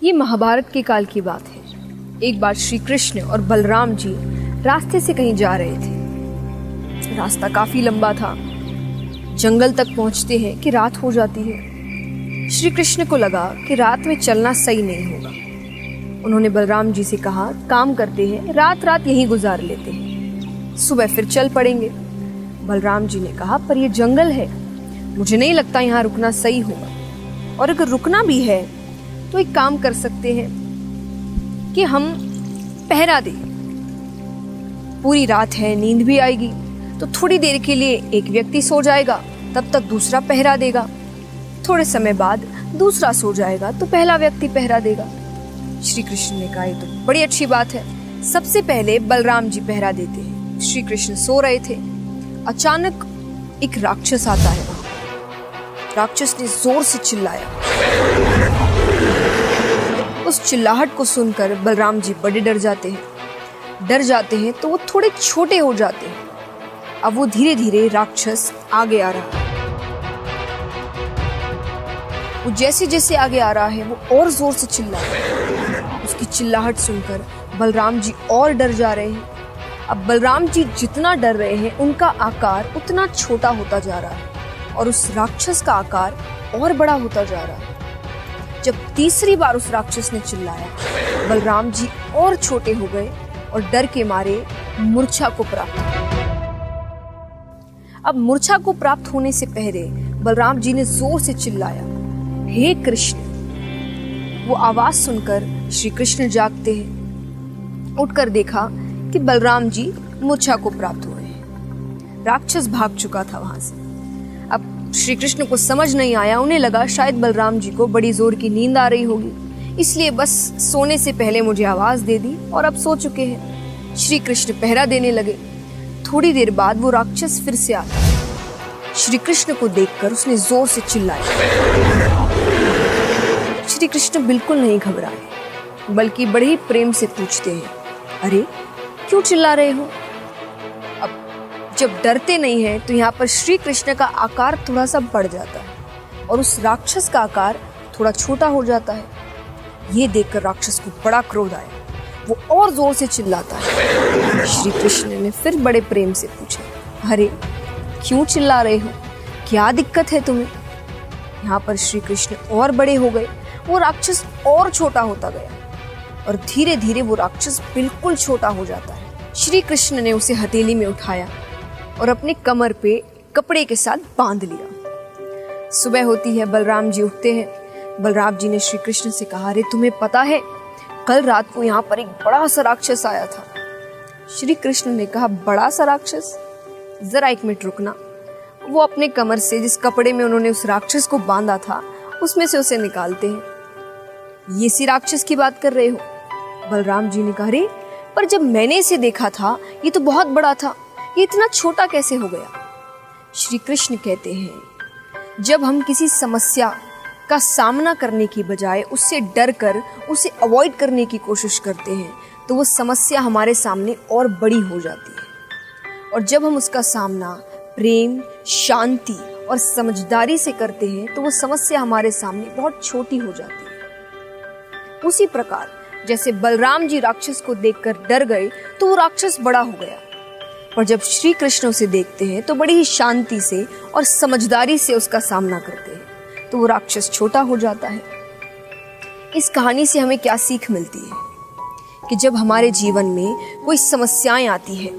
ये महाभारत के काल की बात है। एक बार श्री कृष्ण और बलराम जी रास्ते से कहीं जा रहे थे। रास्ता काफी लंबा था। जंगल तक पहुंचते हैं कि रात हो जाती है। श्री कृष्ण को लगा कि रात में चलना सही नहीं होगा। उन्होंने बलराम जी से कहा, काम करते हैं, रात रात यहीं गुजार लेते हैं, सुबह फिर चल पड़ेंगे। बलराम जी ने कहा, पर यह जंगल है, मुझे नहीं लगता यहाँ रुकना सही होगा, और अगर रुकना भी है तो एक काम कर सकते हैं कि हम पहरा दें। पूरी रात है, नींद भी आएगी, तो थोड़ी देर के लिए एक व्यक्ति सो जाएगा, तब तक दूसरा पहरा देगा। थोड़े समय बाद दूसरा सो जाएगा तो पहला व्यक्ति पहरा देगा। श्री कृष्ण ने कहा, ये तो बड़ी अच्छी बात है। सबसे पहले बलराम जी पहरा देते हैं। श्री कृष्ण सो रहे थे। अचानक एक राक्षस आता है। राक्षस ने जोर से चिल्लाया। उस चिल्लाहट को सुनकर बलराम जी बड़े डर जाते हैं तो वो थोड़े छोटे हो जाते हैं। अब वो धीरे धीरे राक्षस आगे आ रहा है। वो जैसे जैसे आगे आ रहा है वो और जोर से चिल्ला रहा है। उसकी चिल्लाहट सुनकर बलराम जी और डर जा रहे हैं। अब बलराम जी जितना डर रहे हैं उनका आकार उतना छोटा होता जा रहा है और उस राक्षस का आकार और बड़ा होता जा रहा है। जब तीसरी बार उस राक्षस ने चिल्लाया, बलराम जी और छोटे हो गए और डर के मारे मूर्छा को प्राप्त हुए। अब मूर्छा को प्राप्त होने से पहले बलराम जी ने जोर से चिल्लाया, हे कृष्ण। वो आवाज सुनकर श्री कृष्ण जागते हैं। उठकर देखा कि बलराम जी मूर्छा को प्राप्त हुए हैं। राक्षस भाग चुका था वहां से। अब श्री कृष्ण को समझ नहीं आया। उन्हें लगा शायद बलराम जी को बड़ी जोर की नींद आ रही होगी, इसलिए बस सोने से पहले मुझे आवाज दे दी और अब सो चुके हैं। श्री कृष्ण पहरा देने लगे। थोड़ी देर बाद वो राक्षस फिर से आता। श्री कृष्ण को देखकर उसने जोर से चिल्लाया। श्री कृष्ण बिल्कुल नहीं घबराए, बल्कि बड़े ही प्रेम से पूछते हैं, अरे क्यों चिल्ला रहे हो? अब जब डरते नहीं हैं तो यहाँ पर श्री कृष्ण का आकार थोड़ा सा बढ़ जाता है और उस राक्षस का आकार थोड़ा छोटा हो जाता है। ये देखकर राक्षस को बड़ा क्रोध आया। वो और जोर से चिल्लाता है। श्री कृष्ण ने फिर बड़े प्रेम से पूछा, अरे क्यों चिल्ला रहे हो? क्या दिक्कत है तुम्हें? यहाँ पर श्री कृष्ण और बड़े हो गए। वो राक्षस और छोटा होता गया और धीरे धीरे वो राक्षस बिल्कुल छोटा हो जाता है। श्री कृष्ण ने उसे हथेली में उठाया और अपने कमर पे कपड़े के साथ बांध लिया। सुबह होती है, बलराम जी उठते हैं। बलराम जी ने श्री कृष्ण से कहा, अरे तुम्हें पता है कल रात को यहाँ पर एक बड़ा सा राक्षस आया था? श्री कृष्ण ने कहा, बड़ा सा राक्षस? जरा एक मिनट रुकना। वो अपने कमर से जिस कपड़े में उन्होंने उस राक्षस को बांधा था उसमें से उसे निकालते हैं। ये इसी राक्षस की बात कर रहे हो? बलराम जी ने कहा, अरे पर जब मैंने इसे देखा था ये तो बहुत बड़ा था, ये इतना छोटा कैसे हो गया? श्री कृष्ण कहते हैं, जब हम किसी समस्या का सामना करने की बजाय उससे डर कर उसे अवॉइड करने की कोशिश करते हैं तो वो समस्या हमारे सामने और बड़ी हो जाती है। और जब हम उसका सामना प्रेम, शांति और समझदारी से करते हैं तो वो समस्या हमारे सामने बहुत छोटी हो जाती है। उसी प्रकार जैसे बलराम जी राक्षस को देखकर डर गए तो वो राक्षस बड़ा हो गया, पर जब श्री कृष्ण उसे देखते हैं तो बड़ी ही शांति से और समझदारी से उसका सामना करते हैं तो वो राक्षस छोटा हो जाता है। इस कहानी से हमें क्या सीख मिलती है कि जब हमारे जीवन में कोई समस्याएं आती है,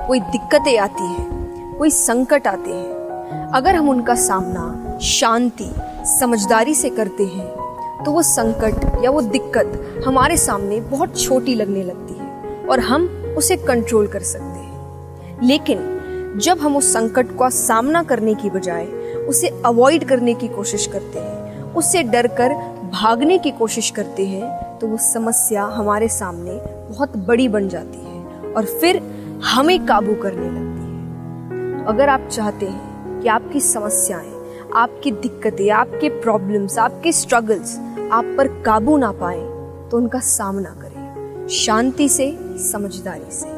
कोई दिक्कतें आती हैं, कोई संकट आते हैं, अगर हम उनका सामना शांति, समझदारी से करते हैं तो वो संकट या वो दिक्कत हमारे सामने बहुत छोटी लगने लगती है और हम उसे कंट्रोल कर सकते हैं। लेकिन जब हम उस संकट का सामना करने की बजाय उसे अवॉइड करने की कोशिश करते हैं, उससे डरकर भागने की कोशिश करते हैं तो वो समस्या हमारे सामने बहुत बड़ी बन जाती है और फिर हमें काबू करने लगती है। अगर आप चाहते हैं कि आपकी समस्याएं, आपकी दिक्कतें, आपके प्रॉब्लम्स, आपके स्ट्रगल्स आप पर काबू ना पाए तो उनका सामना करें शांति से, समझदारी से।